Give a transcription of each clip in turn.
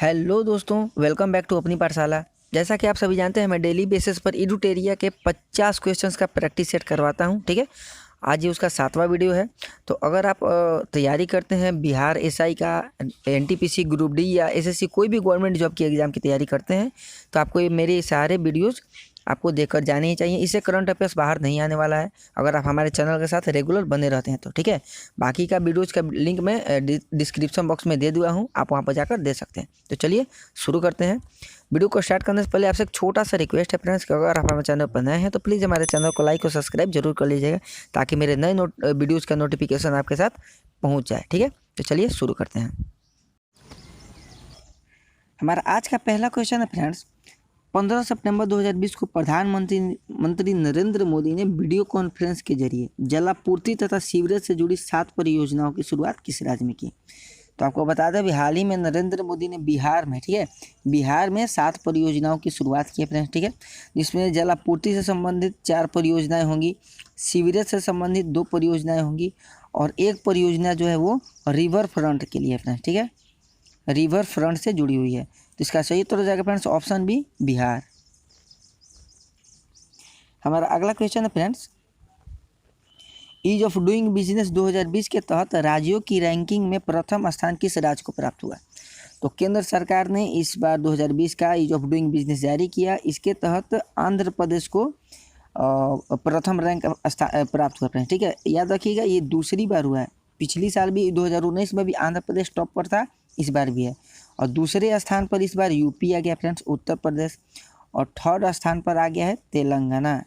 Hello दोस्तों, welcome back to अपनी पाठशाला। जैसा कि आप सभी जानते हैं, मैं डेली बेसिस पर एडुटेरिया के 50 क्वेश्चंस का प्रैक्टिस सेट करवाता हूं। ठीक है, आज ये उसका 7वां वीडियो है। तो अगर आप तैयारी करते हैं बिहार एसआई का, एनटीपीसी ग्रुप डी या एसएससी कोई भी गवर्नमेंट जॉब की एग्ज़ाम की तैयारी करते हैं, तो आपको ये मेरे सारे वीडियोज़ आपको देखकर जाने ही चाहिए। इससे करंट अफेयर्स बाहर नहीं आने वाला है, अगर आप हमारे चैनल के साथ रेगुलर बने रहते हैं तो। ठीक है, बाकी का वीडियोज़ का लिंक मैं डिस्क्रिप्शन बॉक्स में दे दिया हूँ, आप वहाँ पर जाकर दे सकते हैं। तो चलिए शुरू करते हैं। वीडियो को स्टार्ट करने से पहले आपसे एक छोटा सा रिक्वेस्ट है फ्रेंड्स कि अगर आप हमारे चैनल पर नए हैं तो प्लीज़ हमारे चैनल को लाइक और सब्सक्राइब जरूर कर लीजिएगा, ताकि मेरे नए वीडियोज़ का नोटिफिकेशन आपके साथ पहुँच जाए। ठीक है, तो चलिए शुरू करते हैं। हमारा आज का पहला क्वेश्चन है फ्रेंड्स, 15 सितंबर 2020 को प्रधानमंत्री नरेंद्र मोदी ने वीडियो कॉन्फ्रेंस के जरिए जलापूर्ति तथा सीवरेज से जुड़ी 7 परियोजनाओं की शुरुआत किस राज्य में की। तो आपको बता दें, हाल ही में नरेंद्र मोदी ने बिहार में, ठीक है, बिहार में 7 परियोजनाओं की शुरुआत की है फ्रेंड्स। ठीक है, जिसमें जलापूर्ति से संबंधित 4 परियोजनाएं होंगी, सीवरेज से संबंधित 2 परियोजनाएं होंगी और एक परियोजना जो है वो रिवर फ्रंट के लिए है फ्रेंड्स। ठीक है, रिवर फ्रंट से जुड़ी हुई है। तो इसका सही उत्तर हो जाएगा फ्रेंड्स ऑप्शन बी, बिहार। हमारा अगला क्वेश्चन है friends, ease of doing business 2020 के तहत राज्यों की रैंकिंग में प्रथम स्थान किस राज्य को प्राप्त हुआ। तो केंद्र सरकार ने इस बार 2020 का ईज ऑफ डूइंग बिजनेस जारी किया। इसके तहत आंध्र प्रदेश को प्रथम रैंक प्राप्त हुआ फ्रेंड्स। ठीक है, याद रखिएगा ये दूसरी बार हुआ है। पिछली साल भी 2019 में भी आंध्र प्रदेश टॉप पर था, इस बार भी है। और दूसरे स्थान पर इस बार यूपी आ गया फ्रेंड्स, उत्तर प्रदेश। और थर्ड स्थान पर आ गया है तेलंगाना।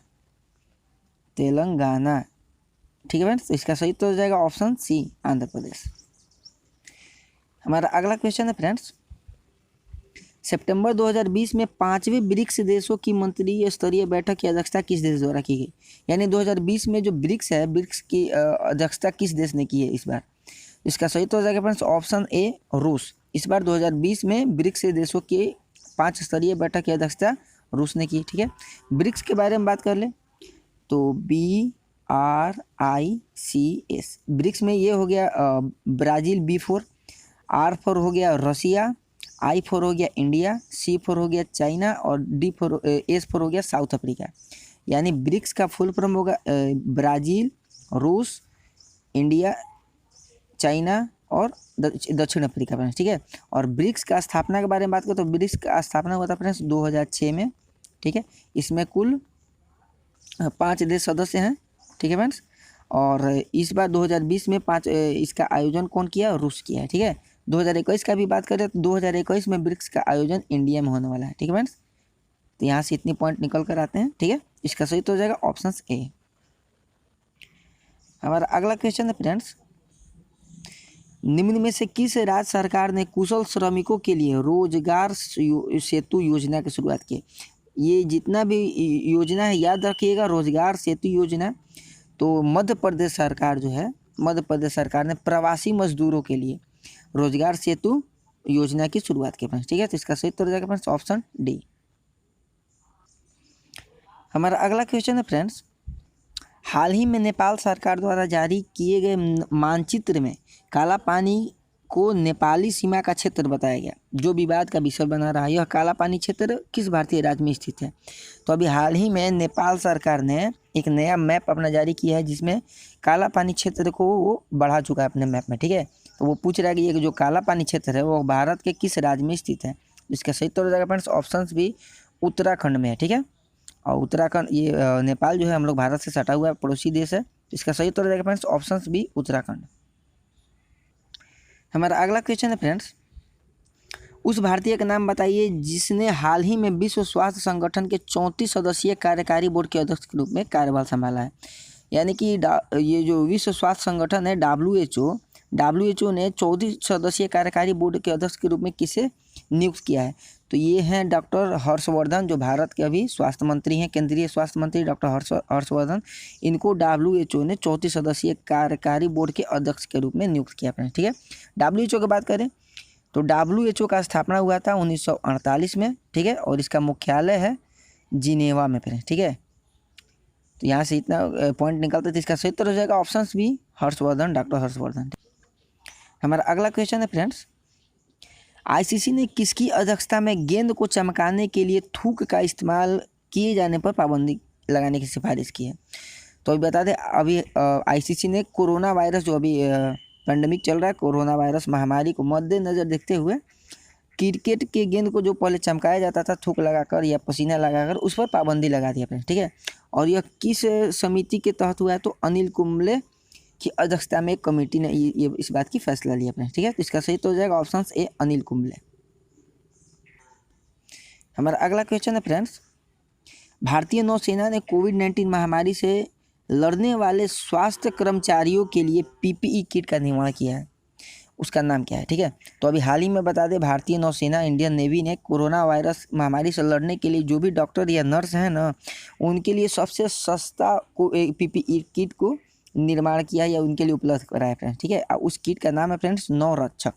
ठीक है फ्रेंड्स, तो इसका सही उत्तर हो जाएगा ऑप्शन सी, आंध्र प्रदेश। हमारा अगला क्वेश्चन है फ्रेंड्स, सितंबर 2020 में 5वें ब्रिक्स देशों की मंत्रिस्तरीय स्तरीय बैठक की अध्यक्षता किस देश द्वारा की गई। यानी 2020 में जो ब्रिक्स है, ब्रिक्स की अध्यक्षता किस देश ने की है इस बार। इसका सही उत्तर हो जाएगा फ्रेंड्स ऑप्शन ए, रूस। इस बार 2020 में ब्रिक्स देशों की 5 स्तरीय बैठक की अध्यक्षता रूस ने की। ठीक है, ब्रिक्स के बारे में बात कर ले तो BRICS, ब्रिक्स में ये हो गया ब्राज़ील, B4, R4 हो गया रसिया, I4 हो गया इंडिया, C4 हो गया चाइना और S4 हो गया साउथ अफ्रीका। यानी ब्रिक्स का फुल फॉर्म होगा ब्राज़ील, रूस, इंडिया, चाइना और दक्षिण अफ्रीका फ्रेंड्स। ठीक है, और ब्रिक्स का स्थापना के बारे में बात करें तो ब्रिक्स का स्थापना हुआ था फ्रेंड्स 2006 में। ठीक है, इसमें कुल 5 देश सदस्य हैं। ठीक है फ्रेंड्स, और इस बार 2020 में इसका आयोजन कौन किया, रूस किया है। ठीक है, 2021 का भी बात करें तो 2021 में ब्रिक्स का आयोजन इंडिया में होने वाला है। ठीक है फ्रेंड्स, तो यहाँ से इतनी पॉइंट निकल कर आते हैं। ठीक है, इसका सही तो हो जाएगा ऑप्शन ए। हमारा अगला क्वेश्चन है फ्रेंड्स, निम्न में से किस राज्य सरकार ने कुशल श्रमिकों के लिए रोजगार सेतु योजना की शुरुआत की। ये जितना भी योजना है याद रखिएगा, रोजगार सेतु योजना। तो मध्य प्रदेश सरकार जो है, मध्य प्रदेश सरकार ने प्रवासी मजदूरों के लिए रोजगार सेतु योजना की शुरुआत की फ्रेंड्स। ठीक है, तो इसका सही उत्तर हो जाएगा फ्रेंड्स ऑप्शन डी। हमारा अगला क्वेश्चन है फ्रेंड्स, हाल ही में नेपाल सरकार द्वारा जारी किए गए मानचित्र में काला पानी को नेपाली सीमा का क्षेत्र बताया गया, जो विवाद का विषय बना रहा है। यह काला पानी क्षेत्र किस भारतीय राज्य में स्थित है। तो अभी हाल ही में नेपाल सरकार ने एक नया मैप अपना जारी किया है, जिसमें काला पानी क्षेत्र को वो बढ़ा चुका है अपने मैप में। ठीक है, तो वो पूछ रहा है कि ये जो काला पानी क्षेत्र है वो भारत के किस राज्य में स्थित है। इसका सही उत्तर हो जाएगा फ्रेंड्स ऑप्शन भी, उत्तराखंड में है। ठीक है, और उत्तराखंड, ये नेपाल जो है हम लोग भारत से सटा हुआ पड़ोसी देश है। इसका सही उत्तर हो जाएगा फ्रेंड्स ऑप्शन बी, उत्तराखंड। हमारा अगला क्वेश्चन है फ्रेंड्स, उस भारतीय का नाम बताइए जिसने हाल ही में विश्व स्वास्थ्य संगठन के 34 सदस्यीय कार्यकारी बोर्ड के अध्यक्ष के रूप में कार्यभार संभाला है। यानी कि ये जो विश्व स्वास्थ्य संगठन है WHO ने 34 सदस्यीय कार्यकारी बोर्ड के अध्यक्ष के रूप में किसे नियुक्त किया है। तो ये हैं डॉक्टर हर्षवर्धन, जो भारत के अभी स्वास्थ्य मंत्री हैं, केंद्रीय स्वास्थ्य मंत्री डॉक्टर हर्षवर्धन। इनको WHO ने 34 सदस्यीय कार्यकारी बोर्ड के अध्यक्ष के रूप में नियुक्त किया है। ठीक है, WHO की बात करें तो WHO का स्थापना हुआ था 1948 में। ठीक है, और इसका मुख्यालय है जिनेवा में फ्रेंड्स। ठीक है, तो यहाँ से इतना पॉइंट निकलते थे। इसका सही उत्तर हो जाएगा option B, Harshvardhan, doctor Harshvardhan. हमारा अगला क्वेश्चन है फ्रेंड्स, आईसीसी ने किसकी अध्यक्षता में गेंद को चमकाने के लिए थूक का इस्तेमाल किए जाने पर पाबंदी लगाने की सिफारिश की है? तो अभी बता दें, अभी आईसीसी ने कोरोना वायरस जो अभी पेंडेमिक चल रहा है, कोरोना वायरस महामारी को मद्देनज़र देखते हुए क्रिकेट के गेंद को जो पहले चमकाया जाता था थूक लगाकर या पसीना लगाकर, उस पर पाबंदी लगा दी अपने, ठीक है। और यह किस समिति के तहत हुआ है? तो अनिल कुंबले की अध्यक्षता में एक कमेटी ने ये इस बात की फैसला लिया अपने, ठीक है। तो इसका सही तो हो जाएगा ऑप्शन ए, अनिल कुंबले। हमारा अगला क्वेश्चन है फ्रेंड्स, भारतीय नौसेना ने कोविड-19 महामारी से लड़ने वाले स्वास्थ्य कर्मचारियों के लिए पीपीई किट का निर्माण किया है, उसका नाम क्या है? ठीक है, तो अभी हाल ही में बता दें, भारतीय नौसेना इंडियन नेवी ने कोरोना वायरस महामारी से लड़ने के लिए जो भी डॉक्टर या नर्स हैं ना, उनके लिए सबसे सस्ता पीपीई किट को निर्माण किया या उनके लिए उपलब्ध कराया फ्रेंड्स, ठीक है। उस किट का नाम है फ्रेंड्स नवरक्षक,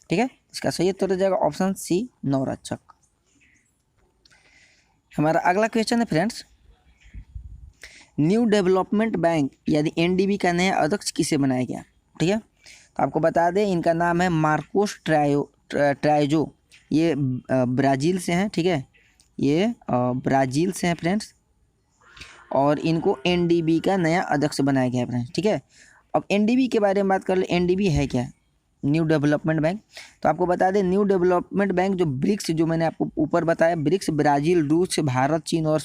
ठीक है। इसका सही उत्तर हो जाएगा ऑप्शन सी, नवरक्षक। हमारा अगला क्वेश्चन है फ्रेंड्स, न्यू डेवलपमेंट बैंक यानी एनडीबी का नया अध्यक्ष किसे बनाया गया? ठीक है, तो आपको बता दें इनका नाम है मार्कोस ट्राइजो। ये ब्राज़ील से हैं, ठीक है, ये ब्राज़ील से हैं फ्रेंड्स, और इनको एनडीबी का नया अध्यक्ष बनाया गया है फ्रेंड्स, ठीक है। अब एनडीबी के बारे में बात कर ले, एनडीबी है क्या? New development bank. तो आपको बता दें न्यू डेवलपमेंट बैंक जो ब्रिक्स, जो मैंने आपको ऊपर बताया, ब्रिक्स ब्राज़ील, रूस, भारत, चीन और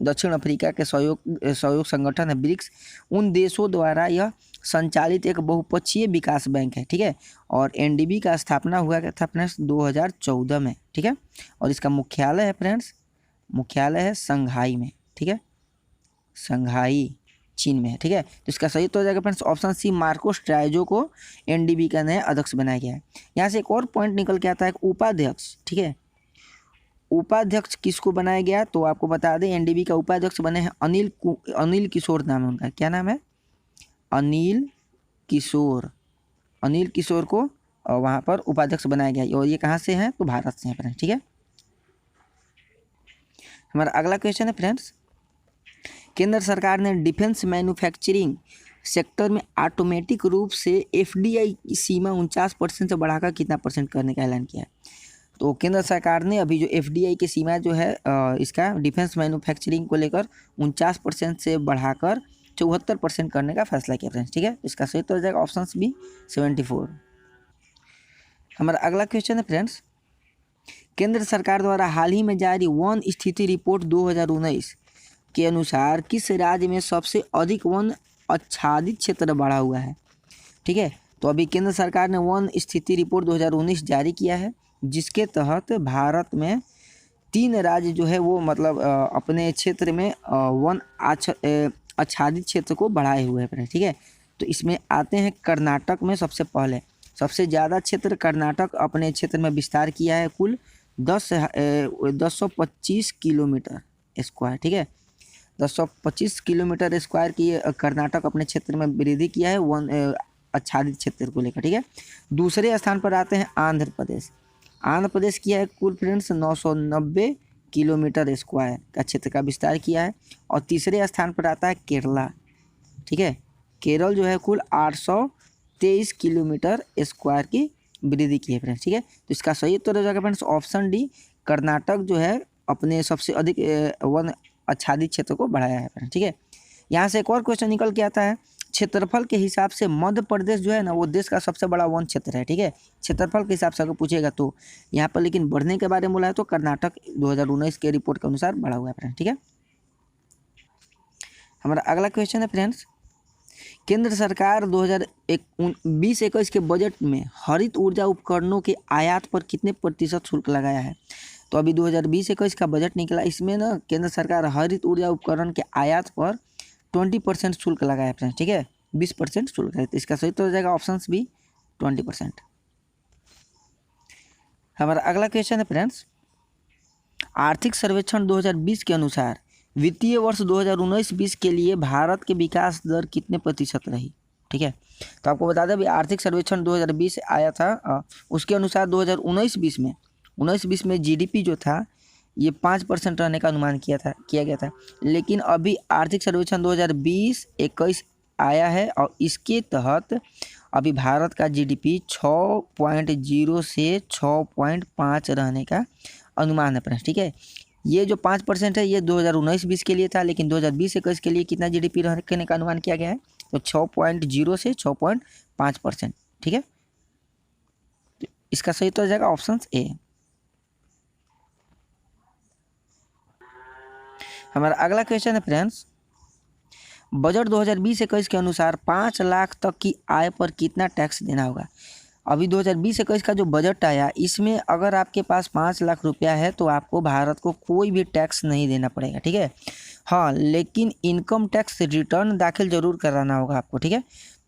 दक्षिण अफ्रीका के सहयोग संगठन है ब्रिक्स, उन देशों द्वारा यह संचालित एक बहुपक्षीय विकास बैंक है, ठीक है। और एनडीबी का स्थापना हुआ था फ्रेंड्स 2014 में, ठीक है। और इसका मुख्यालय है फ्रेंड्स, मुख्यालय है शंघाई में, ठीक है, शंघाई चीन में है, ठीक है। तो इसका सही तो हो जाएगा friends option C, Marcos Troyjo को एनडीबी का नया अध्यक्ष बनाया गया है। यहाँ से एक और पॉइंट निकल के आता है, उपाध्यक्ष, ठीक है। उपाध्यक्ष किसको बनाया गया? तो आपको बता दें एनडीबी का उपाध्यक्ष बने हैं अनिल किशोर, नाम है उनका, क्या नाम है? अनिल किशोर। अनिल किशोर को वहाँ पर उपाध्यक्ष बनाया गया, और ये कहाँ से हैं? तो भारत से हैं, ठीक है। हमारा अगला क्वेश्चन है फ्रेंड्स, केंद्र सरकार ने डिफेंस मैन्युफैक्चरिंग सेक्टर में ऑटोमेटिक रूप से एफडीआई की सीमा 49% से बढ़ाकर कितना परसेंट करने का ऐलान किया है? तो केंद्र सरकार ने अभी जो एफडीआई की सीमा जो है इसका डिफेंस मैन्युफैक्चरिंग को लेकर 49% से बढ़ाकर 74% करने का फैसला किया फ्रेंड्स, ठीक है। इसका सही तो हो जाएगा ऑप्शन बी, 74। हमारा अगला क्वेश्चन है फ्रेंड्स, केंद्र सरकार द्वारा हाल ही में जारी वन स्थिति रिपोर्ट 2019 के अनुसार किस राज्य में सबसे अधिक वन आच्छादित क्षेत्र बढ़ा हुआ है? ठीक है, तो अभी केंद्र सरकार ने वन स्थिति रिपोर्ट 2019 जारी किया है, जिसके तहत भारत में 3 राज्य जो है वो मतलब अपने क्षेत्र में वन आच्छादित क्षेत्र को बढ़ाए हुए हैं, ठीक है। तो इसमें आते हैं कर्नाटक में सबसे पहले, सबसे ज़्यादा क्षेत्र कर्नाटक अपने क्षेत्र में विस्तार किया है, कुल 1025 किलोमीटर स्क्वायर, ठीक है, 1025 किलोमीटर स्क्वायर की कर्नाटक अपने क्षेत्र में वृद्धि किया है वन आच्छादित क्षेत्र को लेकर, ठीक है। दूसरे स्थान पर आते हैं आंध्र प्रदेश। आंध्र प्रदेश किया है कुल फ्रेंड्स 990 किलोमीटर स्क्वायर का क्षेत्र का विस्तार किया है। और तीसरे स्थान पर आता है केरला, ठीक है, केरल जो है कुल 823 किलोमीटर स्क्वायर की वृद्धि की है फ्रेंड्स, ठीक है। तो इसका सही उत्तर हो जाएगा फ्रेंड्स ऑप्शन डी, कर्नाटक जो है अपने सबसे अधिक वन आच्छादित क्षेत्र को बढ़ाया है फ्रेंड्स, ठीक है। यहाँ से एक और क्वेश्चन निकल के आता है, क्षेत्रफल के हिसाब से मध्य प्रदेश जो है ना वो देश का सबसे बड़ा वन क्षेत्र है, ठीक है, क्षेत्रफल के हिसाब से अगर पूछेगा तो यहाँ पर, लेकिन बढ़ने के बारे में बोला है तो कर्नाटक 2019 के रिपोर्ट के अनुसार बढ़ा हुआ है फ्रेंड्स, ठीक है। हमारा अगला क्वेश्चन है फ्रेंड्स, केंद्र सरकार 2020-21 के बजट में हरित ऊर्जा उपकरणों के आयात पर कितने प्रतिशत शुल्क लगाया है? तो अभी 2020-21 का बजट निकला, इसमें ना केंद्र सरकार हरित ऊर्जा उपकरण के आयात पर 20% शुल्क लगाया फ्रेंड्स, ठीक है, 20% शुल्क है। तो इसका सही तो हो जाएगा ऑप्शन बी, 20%। हमारा अगला क्वेश्चन है फ्रेंड्स, आर्थिक सर्वेक्षण 2020 के अनुसार वित्तीय वर्ष 2019-20 के लिए भारत के विकास दर कितने प्रतिशत रही? ठीक है, तो आपको बता दें अभी आर्थिक सर्वेक्षण 2020 आया था, उसके अनुसार 2019-20 में जीडीपी जो था ये 5% रहने का अनुमान किया गया था। लेकिन अभी आर्थिक सर्वेक्षण 2020-21 आया है और इसके तहत अभी भारत का जीडीपी 6.0 से 6.5 रहने का अनुमान है फ्रेंड्स, ठीक है। ये जो 5% है ये 2019-20 के लिए था, लेकिन 2020-21 के लिए कितना जीडीपी रखने का अनुमान किया गया है, तो 6.0 से 6.5%, ठीक है। तो इसका सही तो हो जाएगा ऑप्शन ए। हमारा अगला क्वेश्चन है फ्रेंड्स, बजट 2020-21 के अनुसार 5 लाख तक की आय पर कितना टैक्स देना होगा। अभी 2020-21 का जो बजट आया, इसमें अगर आपके पास 5 लाख रुपया है तो आपको भारत को कोई भी टैक्स नहीं देना पड़ेगा, ठीक है। हाँ, लेकिन इनकम टैक्स रिटर्न दाखिल जरूर कराना होगा आपको, ठीक है।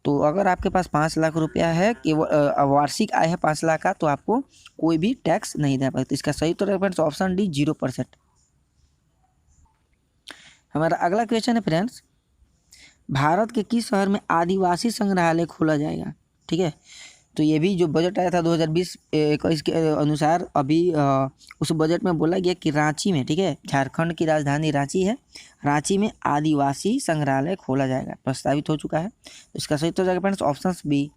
तो अगर आपके पास 5 लाख रुपया है, केवल वार्षिक आय है 5 लाख का, तो आपको कोई भी टैक्स नहीं देना पड़ेगा। तो इसका सही उत्तर है फ्रेंड्स ऑप्शन डी, 0%। हमारा अगला क्वेश्चन है फ्रेंड्स, भारत के किस शहर में आदिवासी संग्रहालय खोला जाएगा, ठीक है। तो ये भी जो बजट आया था 2020-21 के अनुसार, अभी उस बजट में बोला गया कि रांची में, ठीक है, झारखंड की राजधानी रांची है, रांची में आदिवासी संग्रहालय खोला जाएगा, प्रस्तावित हो चुका है। तो इसका सही तो हो जाएगा फ्रेंड्स ऑप्शन बी।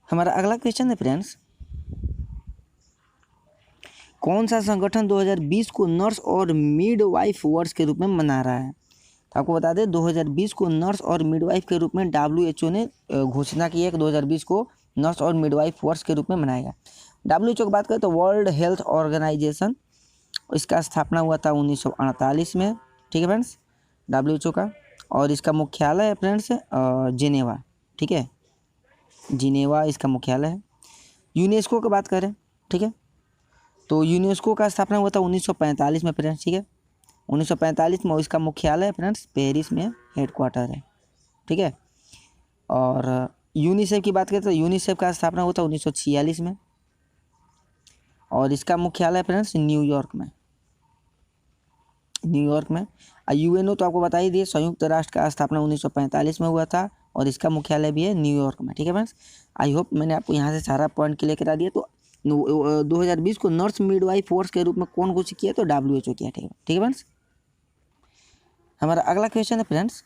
हमारा अगला क्वेश्चन है फ्रेंड्स, कौन सा संगठन 2020 को नर्स और मिडवाइफ वर्ष के रूप में मना रहा है। तो आपको बता दें 2020 को नर्स और मिडवाइफ के रूप में WHO ने घोषणा की है कि 2020 को नर्स और मिडवाइफ वर्ष के रूप में मनाएगा। WHO की बात करें तो वर्ल्ड हेल्थ ऑर्गेनाइजेशन, इसका स्थापना हुआ था 1948 में, ठीक है फ्रेंड्स, WHO का। और इसका मुख्यालय है फ्रेंड्स जिनेवा, ठीक है, जिनेवा इसका मुख्यालय है। यूनेस्को की बात करें, ठीक है, तो यूनेस्को का स्थापना हुआ था 1945 में फ्रेंड्स, ठीक है, 1945 में। इसका मुख्यालय फ्रेंड्स पेरिस में हेडक्वार्टर है, ठीक है। और यूनिसेफ की बात करें तो यूनिसेफ का स्थापना हुआ था 1946 में, और इसका मुख्यालय फ्रेंड्स न्यूयॉर्क में, न्यूयॉर्क में। UNO तो आपको बता ही दिए, संयुक्त राष्ट्र का स्थापना 1945 में हुआ था, और इसका मुख्यालय भी है न्यूयॉर्क में, ठीक है फ्रेंड्स। आई होप मैंने आपको यहाँ से सारा पॉइंट क्लियर करा दिया। तो 2020 को नर्स मिडवाइफ फोर्स के रूप में कौन घोषित किया, तो WHO किया, ठीक है फ्रेंड्स। हमारा अगला क्वेश्चन है फ्रेंड्स,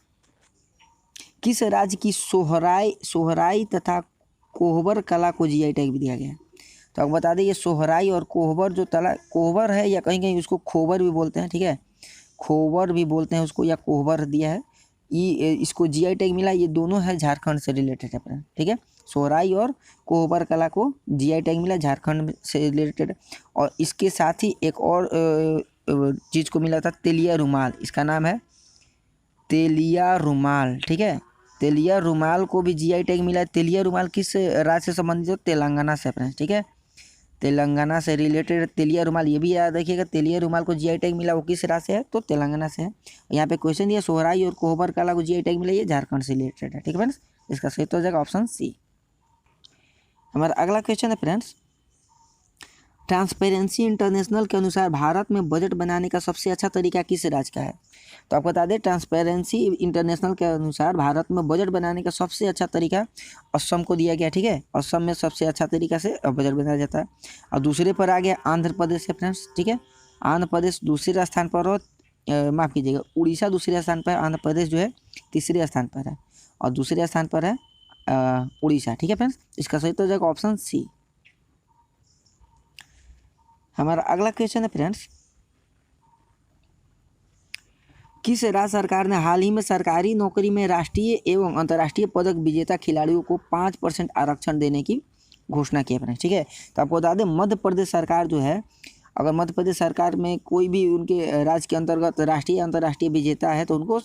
किस राज्य की सोहराई तथा कोहबर कला को GI टैग भी दिया गया है। तो आपको बता दें ये सोहराई और कोहबर जो कोहबर है, या कहीं कहीं उसको खोबर भी बोलते हैं, ठीक है, खोबर भी बोलते हैं उसको, या कोहबर दिया है, ये इसको GI टैग मिला। ये दोनों है झारखंड से रिलेटेड है फ्रेंड, ठीक है, सोहराई और कोहबर कला को GI टैग मिला, झारखंड से रिलेटेड। और इसके साथ ही एक और चीज़ को मिला था, तेलिया रुमाल, इसका नाम है तेलिया रुमाल, ठीक है, तेलिया रुमाल को भी GI टैग मिला है। तेलिया रुमाल किस राज्य से संबंधित हो, तेलंगाना से फ्रेंड्स, ठीक है, तेलंगाना से रिलेटेड तेलिया रुमाल, ये भी याद रखिएगा, तेलिया रुमाल को GI टैग मिला वो किस राज्य से है, तो तेलंगाना से है। यहाँ पे क्वेश्चन दिया सोहराई और कोहबर कला को GI टैग मिला, ये झारखंड से रिलेटेड है, ठीक है फ्रेंड्स। इसका सही तो हो जाएगा ऑप्शन सी। हमारा अगला क्वेश्चन है फ्रेंड्स, ट्रांसपेरेंसी इंटरनेशनल के अनुसार भारत में बजट बनाने का सबसे अच्छा तरीका किस राज्य का है। तो आपको बता दें ट्रांसपेरेंसी इंटरनेशनल के अनुसार भारत में बजट बनाने का सबसे अच्छा तरीका असम को दिया गया, ठीक है, असम में सबसे अच्छा तरीका से बजट बनाया जाता है। और दूसरे पर आ गया आंध्र प्रदेश है फ्रेंड्स, ठीक है, आंध्र प्रदेश दूसरे स्थान पर, और माफ़ कीजिएगा उड़ीसा दूसरे स्थान पर, आंध्र प्रदेश जो है तीसरे स्थान पर है, और दूसरे स्थान पर है उड़ीसा, ठीक है फ्रेंड्स। इसका सही तो हो जाएगा ऑप्शन सी। हमारा अगला क्वेश्चन है फ्रेंड्स, किस राज्य सरकार ने हाल ही में सरकारी नौकरी में राष्ट्रीय एवं अंतर्राष्ट्रीय पदक विजेता खिलाड़ियों को 5% आरक्षण देने की घोषणा की है फ्रेंड्स, ठीक है। तो आपको बता दें मध्य प्रदेश सरकार जो है, अगर मध्य प्रदेश सरकार में कोई भी उनके राज्य के अंतर्गत राष्ट्रीय अंतर्राष्ट्रीय विजेता है तो उनको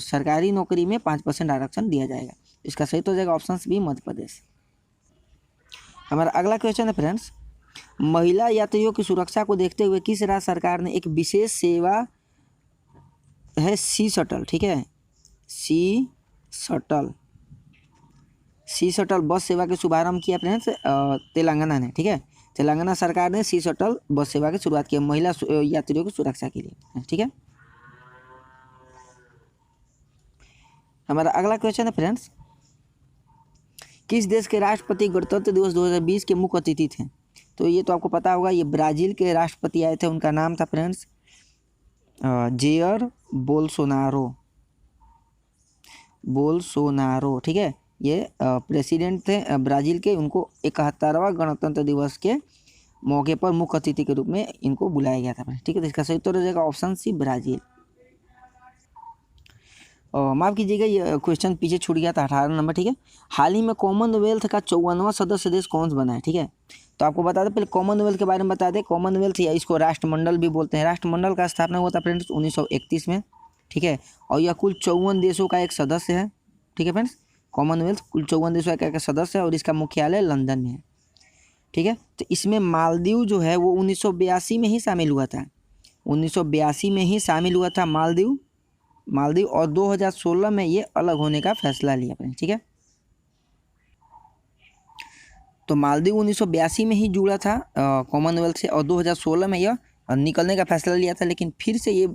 सरकारी नौकरी में 5% आरक्षण दिया जाएगा। इसका सही तो हो जाएगा ऑप्शन बी, मध्य प्रदेश। हमारा अगला क्वेश्चन है फ्रेंड्स, महिला यात्रियों की सुरक्षा को देखते हुए किस राज्य सरकार ने एक विशेष सेवा है सी शटल, ठीक है, सी शटल बस सेवा के शुभारंभ किया फ्रेंड्स तेलंगाना ने, ठीक है, तेलंगाना सरकार ने सी शटल बस सेवा की शुरुआत की महिला यात्रियों की सुरक्षा के लिए, ठीक है। हमारा अगला क्वेश्चन है फ्रेंड्स, किस देश के राष्ट्रपति गणतंत्र दिवस 2020 के मुख्य अतिथि थे। तो ये तो आपको पता होगा, ये ब्राज़ील के राष्ट्रपति आए थे, उनका नाम था फ्रेंड्स जेयर बोल्सोनारो। बोल्सोनारो, ठीक है, ये प्रेसिडेंट थे ब्राज़ील के। उनको 71वां गणतंत्र दिवस के मौके पर मुख्य अतिथि के रूप में इनको बुलाया गया था, ठीक है। तो इसका सही उत्तर हो जाएगा ऑप्शन सी, ब्राज़ील। माफ़ कीजिएगा, ये क्वेश्चन पीछे छूट गया था, 18 नंबर, ठीक है। हाल ही में कॉमनवेल्थ का 54वां सदस्य देश कौन सा बना है, ठीक है। तो आपको बता दें, पहले कॉमनवेल्थ के बारे में बता दें। कॉमनवेल्थ या इसको राष्ट्रमंडल भी बोलते हैं। राष्ट्रमंडल का स्थापना हुआ था फ्रेंड्स 1931 में, ठीक है। और यह कुल 54 देशों का एक सदस्य है, ठीक है फ्रेंड्स। कॉमनवेल्थ कुल 54 देशों का एक सदस्य है और इसका मुख्यालय लंदन में है, ठीक है। तो इसमें मालदीव जो है वो 1982 में ही शामिल हुआ था, 1982 में ही शामिल हुआ था मालदीव। और 2016 में ये अलग होने का फैसला लिया अपने, ठीक है। तो मालदीव 1982 में ही जुड़ा था कॉमनवेल्थ से, और 2016 में यह निकलने का फैसला लिया था, लेकिन फिर से ये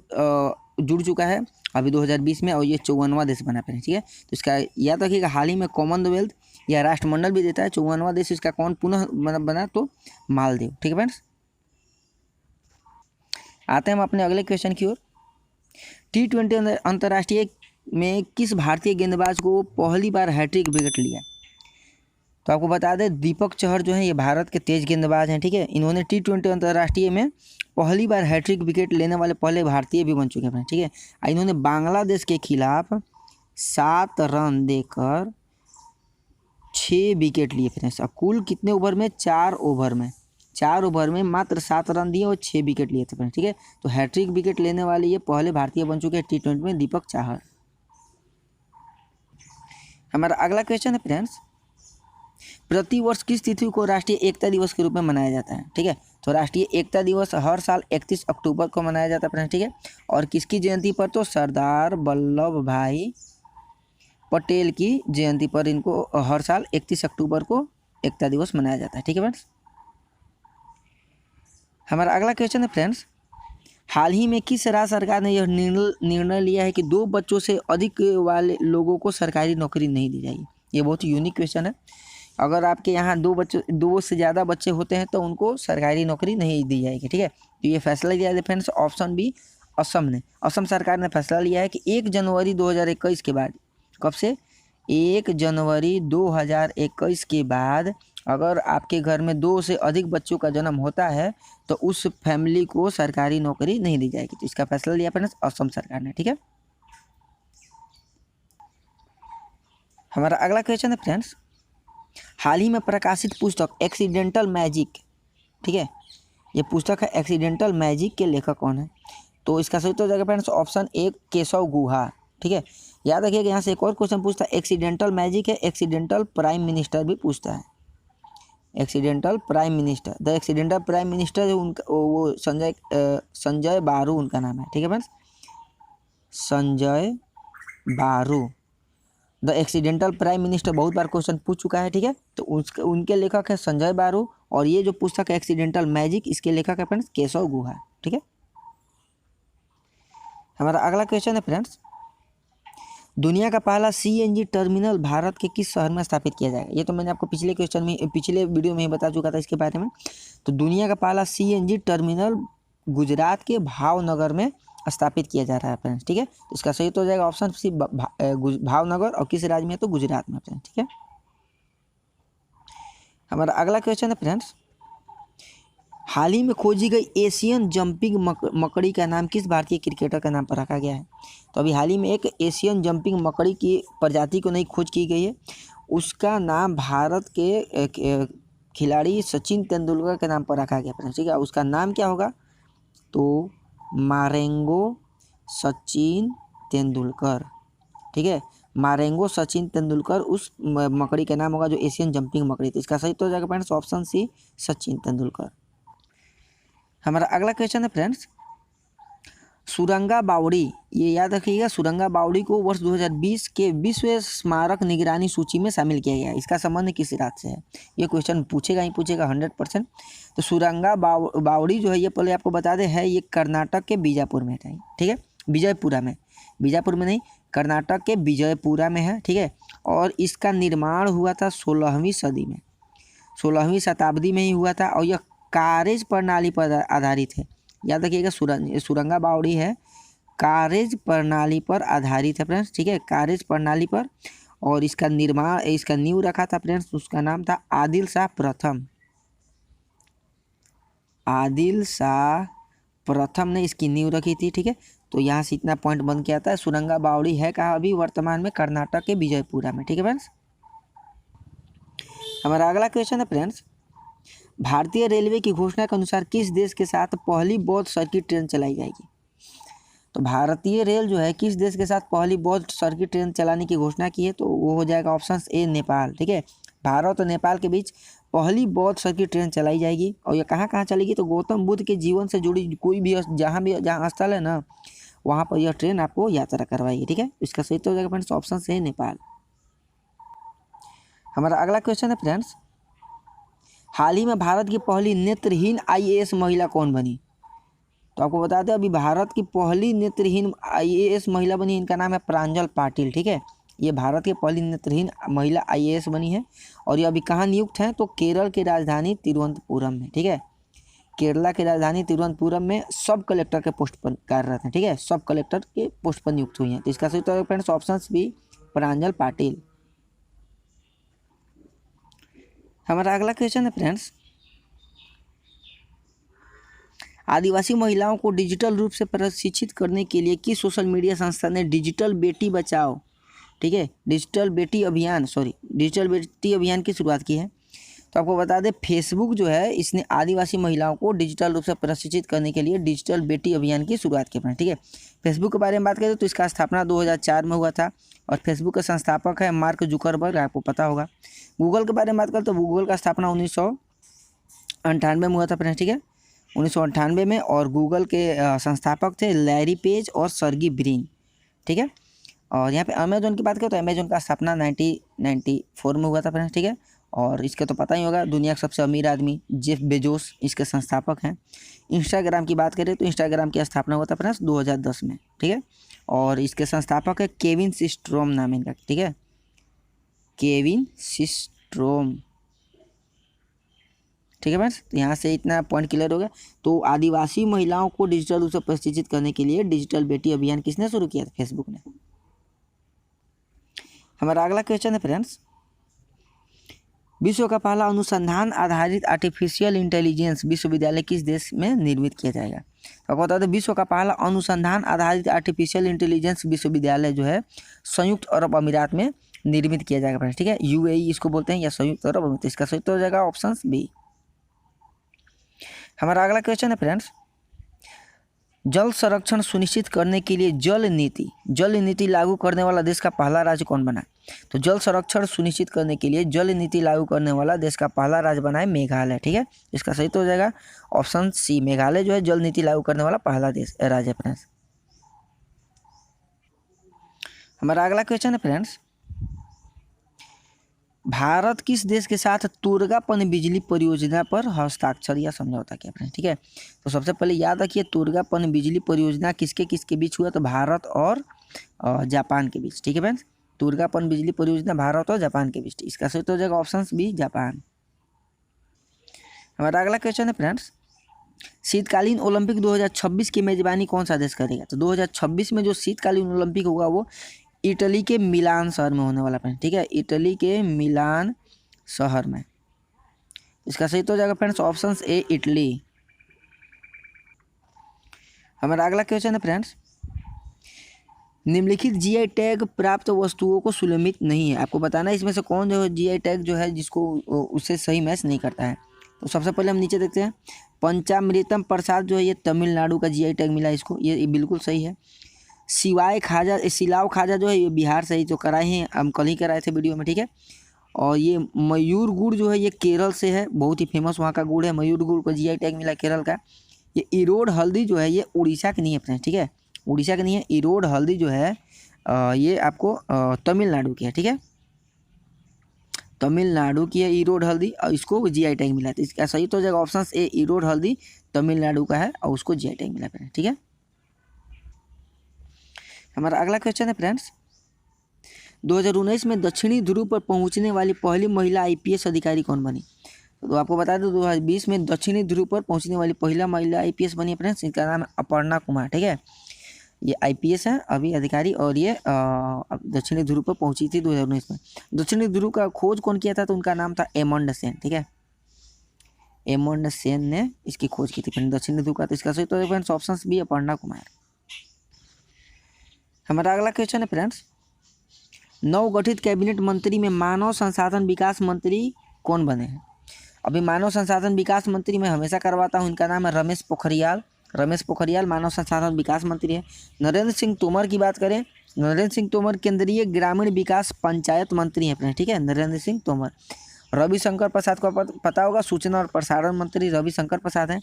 जुड़ चुका है अभी 2020 में, और ये 54वां देश बना पाए, ठीक है। तो इसका याद रखिएगा, हाल ही में कॉमनवेल्थ या राष्ट्रमंडल भी देता है, 54वां देश इसका कौन पुनः बना, तो मालदीव, ठीक है फ्रेंड्स। आते हैं हम अपने अगले क्वेश्चन की ओर। T20 अंतर्राष्ट्रीय में किस भारतीय गेंदबाज को पहली बार हैट्रिक विकेट लिया? तो आपको बता दें, दीपक चहर जो है ये भारत के तेज गेंदबाज हैं, ठीक है। इन्होंने T20 अंतर्राष्ट्रीय में पहली बार हैट्रिक विकेट लेने वाले पहले भारतीय भी बन चुके हैं, ठीक है। इन्होंने बांग्लादेश के खिलाफ 7 रन देकर 6 विकेट लिए फ्रेंड्स। अब कुल कितने ओवर में? 4 ओवर में मात्र 7 रन दिए और 6 विकेट लिए थे फ्रेंड्स, ठीक है। तो हैट्रिक विकेट लेने वाले ये पहले भारतीय बन चुके हैं T20 में, दीपक चाहर। हमारा अगला क्वेश्चन है फ्रेंड्स, प्रतिवर्ष किस तिथि को राष्ट्रीय एकता दिवस के रूप में मनाया जाता है, ठीक है। तो राष्ट्रीय एकता दिवस हर साल 31 अक्टूबर को मनाया जाता है फ्रेंड्स, ठीक है। और किसकी जयंती पर? तो सरदार वल्लभ भाई पटेल की जयंती पर इनको हर साल 31 अक्टूबर को एकता दिवस मनाया जाता है, ठीक है फ्रेंड्स। हमारा अगला क्वेश्चन है फ्रेंड्स, हाल ही में किस राज्य सरकार ने यह निर्णय लिया है कि 2 बच्चों से अधिक वाले लोगों को सरकारी नौकरी नहीं दी जाएगी? ये बहुत ही यूनिक क्वेश्चन है। अगर आपके यहाँ 2 से ज़्यादा बच्चे होते हैं तो उनको सरकारी नौकरी नहीं दी जाएगी, ठीक है। तो ये फैसला लिया है फ्रेंड्स ऑप्शन बी, असम ने। असम सरकार ने फैसला लिया है कि 1 जनवरी 2021 के बाद, कब से? 1 जनवरी 2021 के बाद अगर आपके घर में 2 से अधिक बच्चों का जन्म होता है तो उस फैमिली को सरकारी नौकरी नहीं दी जाएगी। तो इसका फैसला लिया फ्रेंड्स असम सरकार ने, ठीक है। हमारा अगला क्वेश्चन है फ्रेंड्स, हाल ही में प्रकाशित पुस्तक एक्सीडेंटल मैजिक, ठीक है, ये पुस्तक है एक्सीडेंटल मैजिक के लेखक कौन है? तो इसका सही उत्तर हो जाएगा फ्रेंड्स ऑप्शन ए, केशव गुहा, ठीक है। याद रखिएगा, यहाँ से एक और क्वेश्चन पूछता है, एक्सीडेंटल मैजिक है, एक्सीडेंटल प्राइम मिनिस्टर भी पूछता है। Accidental prime minister, the accidental prime minister उनका वो संजय बारू उनका नाम है, ठीक है फ्रेंड्स, संजय बारू। द एक्सीडेंटल प्राइम मिनिस्टर बहुत बार क्वेश्चन पूछ चुका है, ठीक है। तो उनके लेखक है संजय बारू, और ये जो पुस्तक है एक्सीडेंटल मैजिक, इसके लेखक है फ्रेंड्स केशव गुहा, ठीक है। हमारा अगला क्वेश्चन है फ्रेंड्स, दुनिया का पहला CNG टर्मिनल भारत के किस शहर में स्थापित किया जाएगा? ये तो मैंने आपको पिछले वीडियो में ही बता चुका था इसके बारे में। तो दुनिया का पहला CNG टर्मिनल गुजरात के भावनगर में स्थापित किया जा रहा है फ्रेंड्स, ठीक है। तो इसका सही तो हो जाएगा ऑप्शन सी, भावनगर, और किस राज्य में है? तो गुजरात में फ्रेंड्स, ठीक है। हमारा अगला क्वेश्चन है फ्रेंड्स, हाल ही में खोजी गई एशियन जंपिंग मकड़ी का नाम किस भारतीय क्रिकेटर का नाम पर रखा गया है? तो अभी हाल ही में एक एशियन जंपिंग मकड़ी की प्रजाति को नई खोज की गई है, उसका नाम भारत के खिलाड़ी सचिन तेंदुलकर के नाम पर रखा गया फ्रेंड्स, ठीक है। उसका नाम क्या होगा? तो मारेंगो सचिन तेंदुलकर, ठीक है। मारेंगो सचिन तेंदुलकर उस मकड़ी का नाम होगा जो एशियन जंपिंग मकड़ी थी। इसका सही तो हो जाएगा friends option C, Sachin Tendulkar. हमारा अगला क्वेश्चन है फ्रेंड्स, सुरंगा बावड़ी, ये याद रखिएगा, सुरंगा बावड़ी को वर्ष 2020 के विश्व स्मारक निगरानी सूची में शामिल किया गया है। इसका संबंध किस राज्य से है? ये क्वेश्चन पूछेगा 100%। तो सुरंगा बावड़ी जो है, ये पहले आपको बता दें, है ये कर्नाटक के बीजापुर में है, ठीक है, विजयपुरा में, बीजापुर में नहीं, कर्नाटक के विजयपुरा में है, ठीक है। और इसका निर्माण हुआ था 16वीं सदी में, 16वीं शताब्दी में ही हुआ था, और यह कार्यज प्रणाली पर आधारित है। याद रखिएगा, सुरंगा बावड़ी है कार्यज प्रणाली पर आधारित है फ्रेंड्स, ठीक है, कार्यज प्रणाली पर। और इसका निर्माण, इसका नींव रखा था फ्रेंड्स, उसका नाम था आदिल शाह प्रथम। आदिल शाह प्रथम ने इसकी नींव रखी थी, ठीक है। तो यहाँ से इतना पॉइंट बन के आता है। सुरंगा बावड़ी है कहाँ अभी? वर्तमान में कर्नाटक के विजयपुरा में, ठीक है फ्रेंड्स। हमारा अगला क्वेश्चन है फ्रेंड्स, भारतीय रेलवे की घोषणा के अनुसार किस देश के साथ पहली बौद्ध सर्किट ट्रेन चलाई जाएगी? तो भारतीय रेल जो है किस देश के साथ पहली बौद्ध सर्किट ट्रेन चलाने की घोषणा की है? तो वो हो जाएगा ऑप्शन ए नेपाल, ठीक है। भारत और नेपाल के बीच पहली बौद्ध सर्किट ट्रेन चलाई जाएगी। और ये कहाँ कहाँ चलेगी? तो गौतम बुद्ध के जीवन से जुड़ी कोई भी जहाँ स्थल है ना, वहाँ पर यह ट्रेन आपको यात्रा करवाएगी, ठीक है। इसका सही तो हो जाएगा फ्रेंड्स ऑप्शन से नेपाल। हमारा अगला क्वेश्चन है फ्रेंड्स, हाल ही में भारत की पहली नेत्रहीन IAS महिला कौन बनी? तो आपको बता दें अभी भारत की पहली नेत्रहीन IAS महिला बनी, इनका नाम है प्रांजल पाटिल, ठीक है। ये भारत की पहली नेत्रहीन महिला IAS बनी है। और ये अभी कहाँ नियुक्त हैं? तो केरल की राजधानी तिरुवनंतपुरम में, ठीक है। केरला की राजधानी तिरुवनंतपुरम में सब कलेक्टर के पोस्ट पर कार्यरत हैं, ठीक है, सब कलेक्टर के पोस्ट पर नियुक्त हुई हैं। तो इसका सही उत्तर फ्रेंड्स ऑप्शन बी प्रांजल पाटिल। हमारा अगला क्वेश्चन है फ्रेंड्स, आदिवासी महिलाओं को डिजिटल रूप से प्रशिक्षित करने के लिए किस सोशल मीडिया संस्था ने डिजिटल बेटी बचाओ, ठीक है, डिजिटल बेटी अभियान की शुरुआत की है? तो आपको बता दें फेसबुक जो है इसने आदिवासी महिलाओं को डिजिटल रूप से प्रशिक्षित करने के लिए डिजिटल बेटी अभियान की शुरुआत की है, ठीक है। फेसबुक के बारे में बात करें तो इसका स्थापना 2004 में हुआ था और फेसबुक के संस्थापक है मार्क जुकरबर्ग, आपको पता होगा। गूगल के बारे में बात करें तो गूगल का स्थापना 1998 में हुआ था फ्रेंड्स, ठीक है, 1998 में। और गूगल के संस्थापक थे लैरी पेज और सर्गी ब्रिन, ठीक है। और यहाँ पे अमेजोन की बात करें तो अमेजोन का स्थापना 1994 में हुआ था फ्रेंड्स, ठीक है। और इसके तो पता ही होगा दुनिया का सबसे अमीर आदमी जेफ बेजोस इसके संस्थापक हैं। इंस्टाग्राम की बात करें तो इंस्टाग्राम की स्थापना हुआ था फ्रेंड्स 2010 में, ठीक है। और इसके संस्थापक है केविन सिस्ट्रोम नाम इनका, ठीक है, केविन सिस्ट्रोम, ठीक है फ्रेंड्स। तो यहाँ से इतना पॉइंट क्लियर हो गया। तो आदिवासी महिलाओं को डिजिटल रूप से प्रशिक्षित करने के लिए डिजिटल बेटी अभियान किसने शुरू किया था? फेसबुक ने। हमारा अगला क्वेश्चन है फ्रेंड्स, विश्व का पहला अनुसंधान आधारित आर्टिफिशियल इंटेलिजेंस विश्वविद्यालय किस देश में निर्मित किया जाएगा? तो आपको बता दें विश्व का पहला अनुसंधान आधारित आर्टिफिशियल इंटेलिजेंस विश्वविद्यालय जो है संयुक्त अरब अमीरात में निर्मित किया जाएगा फ्रेंड्स, ठीक है। UAE इसको बोलते हैं या संयुक्त अरब अमीरात। इसका सही हो जाएगा ऑप्शन बी। हमारा अगला क्वेश्चन है फ्रेंड्स, जल संरक्षण सुनिश्चित करने के लिए जल नीति लागू करने वाला देश का पहला राज्य कौन बना? तो जल संरक्षण सुनिश्चित करने के लिए जल नीति लागू करने वाला देश का पहला राज्य बना है मेघालय, ठीक है। इसका सही तो हो जाएगा ऑप्शन सी, मेघालय जो है जल नीति लागू करने वाला पहला देश राज्य है फ्रेंड्स। हमारा अगला क्वेश्चन है फ्रेंड्स, भारत किस देश के साथ तुर्गा पनबिजली परियोजना पर हस्ताक्षर या समझौता किया फ्रेंड्स, ठीक है। तो सबसे पहले याद रखिए तुर्गा पनबिजली परियोजना किसके बीच हुआ? तो भारत और जापान के बीच, ठीक है फ्रेंड्स। तुर्गा पनबिजली परियोजना भारत और जापान के बीच। इसका सही हो जाएगा ऑप्शन बी जापान। हमारा अगला क्वेश्चन है फ्रेंड्स, शीतकालीन ओलंपिक 2026 की मेजबानी कौन सा देश करेगा? तो 2026 में जो शीतकालीन ओलंपिक होगा वो इटली के मिलान शहर में होने वाला फ्रेंड्स, ठीक है, इटली के मिलान शहर में। इसका सही तो हो जाएगा फ्रेंड्स ऑप्शन ए इटली। हमारा अगला क्वेश्चन है फ्रेंड्स, निम्नलिखित GI टैग प्राप्त वस्तुओं को सुलभित नहीं है। आपको बताना है इसमें से कौन जो GI टैग जो है जिसको उससे सही मैच नहीं करता है। तो सबसे पहले हम नीचे देखते हैं, पंचामृतम प्रसाद जो है ये तमिलनाडु का GI टैग मिला इसको, ये बिल्कुल सही है। सिलाव खाजा जो है ये बिहार से ही जो कराए हैं, हम कल ही कराए थे वीडियो में, ठीक है। और ये मयूर गुड़ जो है ये केरल से है, बहुत ही फेमस वहाँ का गुड़ है, मयूर गुड़ को GI टैग मिला केरल का। ये इरोड हल्दी जो है ये उड़ीसा की नहीं है फ्रेंड्स, ठीक है, उड़ीसा की नहीं है। इरोड हल्दी जो है ये आपको तमिलनाडु की है, ठीक है, तमिलनाडु की है इरोड हल्दी और इसको GI टैग मिला। तो इसका सही तो हो जाएगा ऑप्शन ए इरोड हल्दी तमिलनाडु का है और उसको GI टैग मिला फ्रेंड्स, ठीक है। हमारा अगला क्वेश्चन है फ्रेंड्स, 2019 में दक्षिणी ध्रुव पर पहुंचने वाली पहली महिला IPS अधिकारी कौन बनी? तो आपको बता दें 2020 में दक्षिणी ध्रुव पर पहुंचने वाली पहला महिला IPS बनी फ्रेंड्स, इनका नाम है अपर्णा कुमार, ठीक है। ये IPS है अभी अधिकारी, और ये दक्षिणी ध्रुव पर पहुंची थी 2019 में। दक्षिणी ध्रुव का खोज कौन किया था? तो उनका नाम था एमंडसेन। ठीक है, एमंडसेन ने इसकी खोज की थी फ्रेंड दक्षिणी ध्रुव का। तो इसका सही तो friends option B Aparna Kumar. हमारा अगला क्वेश्चन है फ्रेंड्स, नवगठित कैबिनेट मंत्री में मानव संसाधन विकास मंत्री कौन बने हैं? अभी मानव संसाधन विकास मंत्री मैं हमेशा करवाता हूँ, इनका नाम है रमेश पोखरियाल। रमेश पोखरियाल मानव संसाधन विकास मंत्री है। नरेंद्र सिंह तोमर की बात करें, नरेंद्र सिंह तोमर केंद्रीय ग्रामीण विकास पंचायत मंत्री हैं फ्रेंड्स। ठीक है, नरेंद्र सिंह तोमर। रविशंकर प्रसाद को पता होगा, सूचना और प्रसारण मंत्री रविशंकर प्रसाद हैं।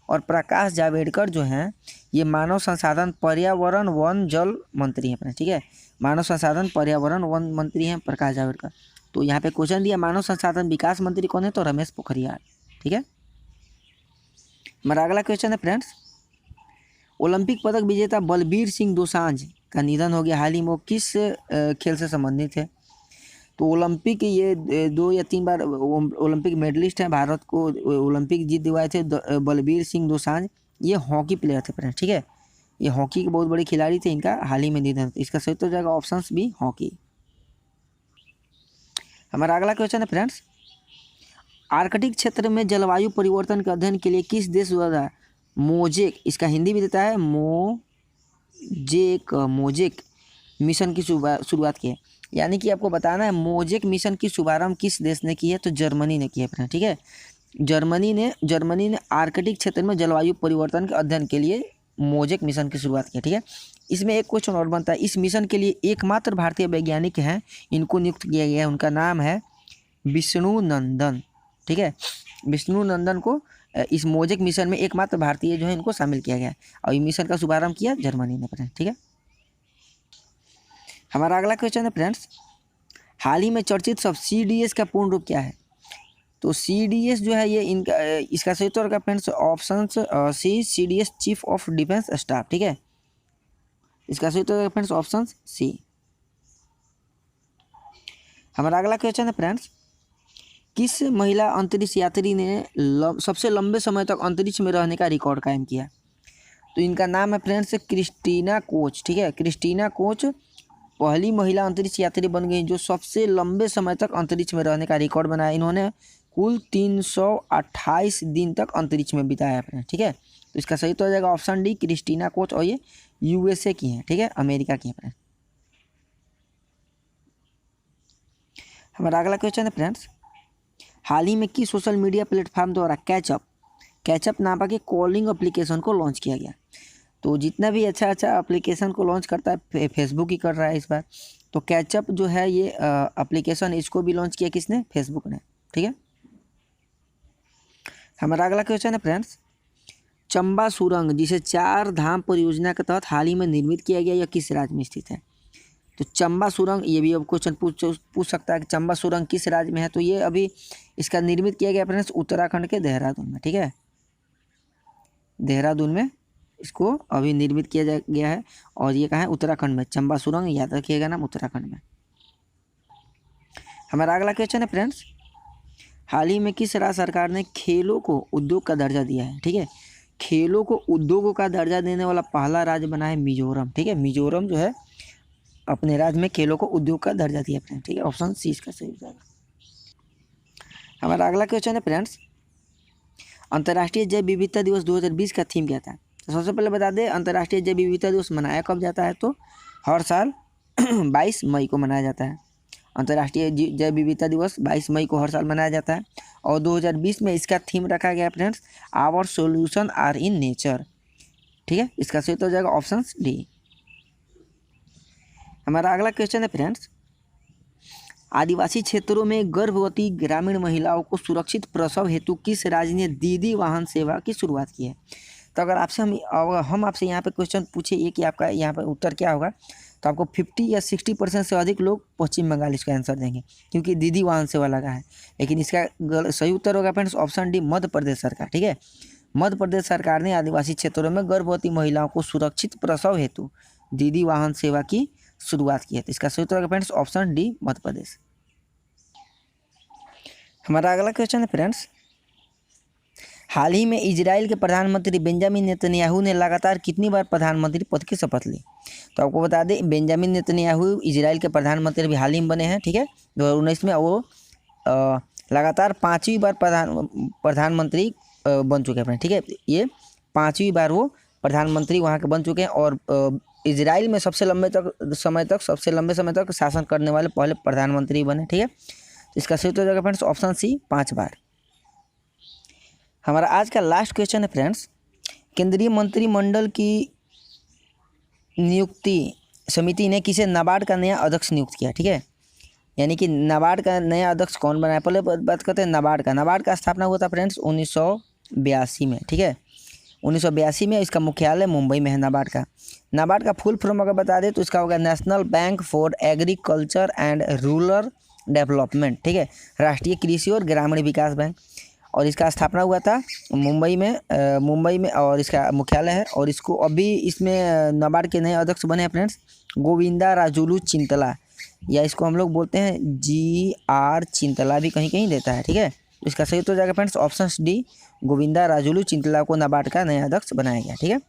और प्रकाश जावड़ेकर जो हैं ये मानव संसाधन पर्यावरण वन जल मंत्री हैं फ्रेंड्स। ठीक है, मानव संसाधन पर्यावरण वन मंत्री हैं प्रकाश जावड़ेकर। तो यहाँ पे क्वेश्चन दिया मानव संसाधन विकास मंत्री कौन है? तो रमेश पोखरियाल। ठीक है, हमारा अगला क्वेश्चन है फ्रेंड्स, ओलंपिक पदक विजेता बलबीर सिंह दोसांझ का निधन हो गया हाल ही में, वो किस खेल से संबंधित है? तो ओलंपिक ये 2 या 3 बार ओलंपिक मेडलिस्ट हैं, भारत को ओलंपिक जीत दिलवाए थे बलबीर सिंह दोसांझ। ये हॉकी प्लेयर थे फ्रेंड्स। ठीक है, ये हॉकी के बहुत बड़े खिलाड़ी थे, इनका हाल ही में निधन। इसका सही तो हो जाएगा ऑप्शन बी हॉकी। हमारा अगला क्वेश्चन है फ्रेंड्स, आर्कटिक क्षेत्र में जलवायु परिवर्तन के अध्ययन के लिए किस देश द्वारा मोजेक, इसका हिंदी भी देता है मोजेक मिशन की शुरुआत की है? यानी कि आपको बताना है मोजेक मिशन की शुभारंभ किस देश ने की है? तो जर्मनी ने की है फ्रेंड। ठीक है, जर्मनी ने आर्कटिक क्षेत्र में जलवायु परिवर्तन के अध्ययन के लिए मोजेक मिशन की शुरुआत की है। ठीक है, इसमें एक क्वेश्चन और बनता है, इस मिशन के लिए एकमात्र भारतीय वैज्ञानिक हैं, इनको नियुक्त किया गया है, उनका नाम है विष्णु नंदन। ठीक है, विष्णु नंदन को इस मोजेक मिशन में एकमात्र भारतीय जो है इनको शामिल किया गया है, और इस मिशन का शुभारंभ किया जर्मनी ने फ्रेंड। ठीक है, हमारा अगला क्वेश्चन है फ्रेंड्स, हाल ही में चर्चित सब CDS का पूर्ण रूप क्या है? तो CDS जो है ये इनका इसका सही उत्तर का friends option C CDS chief of defence staff. ठीक है, इसका सही उत्तर फ्रेंड्स ऑप्शन सी। हमारा अगला क्वेश्चन है फ्रेंड्स, किस महिला अंतरिक्ष यात्री ने सबसे लंबे समय तक अंतरिक्ष में रहने का रिकॉर्ड कायम किया? तो इनका नाम है फ्रेंड्स क्रिस्टीना कोच। ठीक है, क्रिस्टीना कोच पहली महिला अंतरिक्ष यात्री बन गई जो सबसे लंबे समय तक अंतरिक्ष में रहने का रिकॉर्ड बनाया। इन्होंने कुल 328 दिन तक अंतरिक्ष में बिताया फ्रेंड। ठीक है, तो इसका सही तो हो जाएगा ऑप्शन डी क्रिस्टीना कोच, और ये USA की हैं। ठीक है, अमेरिका की हैं फ्रेंड्स। हमारा अगला क्वेश्चन है फ्रेंड्स, हाल ही में किस सोशल मीडिया प्लेटफॉर्म द्वारा कैचअप नाम के कॉलिंग एप्लीकेशन को लॉन्च किया गया? तो जितना भी अच्छा एप्लीकेशन को लॉन्च करता है फेसबुक ही कर रहा है इस बार। तो कैचअप जो है ये एप्लीकेशन, इसको भी लॉन्च किया किसने? फेसबुक ने। ठीक है, हमारा अगला क्वेश्चन है फ्रेंड्स, चंबा सुरंग जिसे 4 धाम परियोजना के तहत हाल ही में निर्मित किया गया, यह किस राज्य में स्थित है? तो चंबा सुरंग, ये भी अब क्वेश्चन पूछ सकता है कि चंबा सुरंग किस राज्य में है? तो ये अभी इसका निर्मित किया गया फ्रेंड्स उत्तराखंड के देहरादून में। ठीक है, देहरादून में इसको अभी निर्मित किया गया है, और ये कहाँ है? उत्तराखंड में। चंबा सुरंग याद रखिएगा नाम, उत्तराखंड में। हमारा अगला क्वेश्चन है फ्रेंड्स, हाल ही में किस राज्य सरकार ने खेलों को उद्योग का दर्जा दिया है? ठीक है, खेलों को उद्योगों का दर्जा देने वाला पहला राज्य बना है मिजोरम। ठीक है, मिजोरम जो है अपने राज्य में खेलों को उद्योग का दर्जा दिया फ्रेंड। ठीक है, ऑप्शन सी इसका सही हो जाएगा। हमारा अगला क्वेश्चन है फ्रेंड्स, अंतर्राष्ट्रीय जैव विविधता दिवस 2020 का थीम क्या था? तो सबसे पहले बता दें, अंतर्राष्ट्रीय जैव विविधता दिवस मनाया कब जाता है? तो हर साल 22 मई को मनाया जाता है। अंतर्राष्ट्रीय जैव विविधता दिवस 22 मई को हर साल मनाया जाता है, और 2020 में इसका थीम रखा गया friends our solution are in nature. ठीक है, इसका सही तो हो जाएगा ऑप्शन डी। हमारा अगला क्वेश्चन है फ्रेंड्स, आदिवासी क्षेत्रों में गर्भवती ग्रामीण महिलाओं को सुरक्षित प्रसव हेतु किस राज्य ने दीदी वाहन सेवा की शुरुआत की है? तो अगर आपसे हम आपसे यहाँ पे क्वेश्चन पूछे ये कि आपका यहाँ पे उत्तर क्या होगा, तो आपको 50 या 60% से अधिक लोग पश्चिम बंगाल इसका आंसर देंगे, क्योंकि दीदी वाहन सेवा लगा है। लेकिन इसका सही उत्तर होगा friends option D Madhya Pradesh सरकार। ठीक है, मध्य प्रदेश सरकार ने आदिवासी क्षेत्रों में गर्भवती महिलाओं को सुरक्षित प्रसव हेतु दीदी वाहन सेवा की शुरुआत की है। तो इसका सही उत्तर होगा friends option D Madhya Pradesh. हमारा अगला क्वेश्चन है फ्रेंड्स, हाल ही में इजराइल के प्रधानमंत्री बेंजामिन नेतन्याहू ने लगातार कितनी बार प्रधानमंत्री पद की शपथ ली? तो आपको बता दें, बेंजामिन नेतन्याहू इजराइल के प्रधानमंत्री अभी हाल ही में बने हैं, ठीक है, 2019 में। वो लगातार 5वीं बार प्रधानमंत्री बन चुके हैं, ठीक है। ये 5वीं बार वो प्रधानमंत्री वहाँ के बन चुके हैं और इजराइल में सबसे लंबे समय तक शासन करने वाले पहले प्रधानमंत्री बने, ठीक है। इसका सही उत्तर हो जाएगा फ्रेंड्स ऑप्शन सी, 5 बार। हमारा आज का लास्ट क्वेश्चन है फ्रेंड्स, केंद्रीय मंत्रिमंडल की नियुक्ति समिति ने किसे नाबार्ड का नया अध्यक्ष नियुक्त किया, ठीक है। यानी कि नाबार्ड का नया अध्यक्ष कौन बनाया? पहले बात करते हैं नाबार्ड का स्थापना हुआ था फ्रेंड्स 1982 में, ठीक है, 1982 में। इसका मुख्यालय मुंबई में है नाबार्ड का फुल फॉर्म अगर बता दें तो इसका होगा national bank for agriculture and rural development, ठीक है, राष्ट्रीय कृषि और ग्रामीण विकास बैंक। और इसका स्थापना हुआ था मुंबई में और इसका मुख्यालय है। और इसको अभी इसमें नाबार्ड के नए अध्यक्ष बने हैं फ्रेंड्स गोविंदा राजुलू चिंतला, या इसको हम लोग बोलते हैं GR चिंतला भी कहीं कहीं देता है, ठीक है। तो इसका सही उत्तर हो जाएगा friends option D, Govinda Rajulu Chintala को नाबार्ड का नया अध्यक्ष बनाया गया, ठीक है।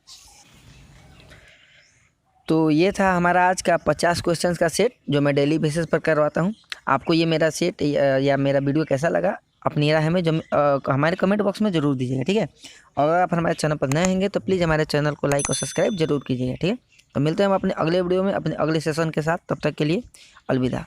तो ये था हमारा आज का 50 क्वेश्चंस का सेट जो मैं डेली बेसिस पर करवाता हूँ। आपको ये मेरा सेट या मेरा वीडियो कैसा लगा अपनी राय हमें हमारे कमेंट बॉक्स में ज़रूर दीजिएगा, ठीक है। और अगर आप हमारे चैनल पर नए होंगे तो प्लीज़ हमारे चैनल को लाइक और सब्सक्राइब जरूर कीजिएगा, ठीक है। तो मिलते हैं हम अपने अगले वीडियो में अपने अगले सेशन के साथ, तब तक के लिए अलविदा।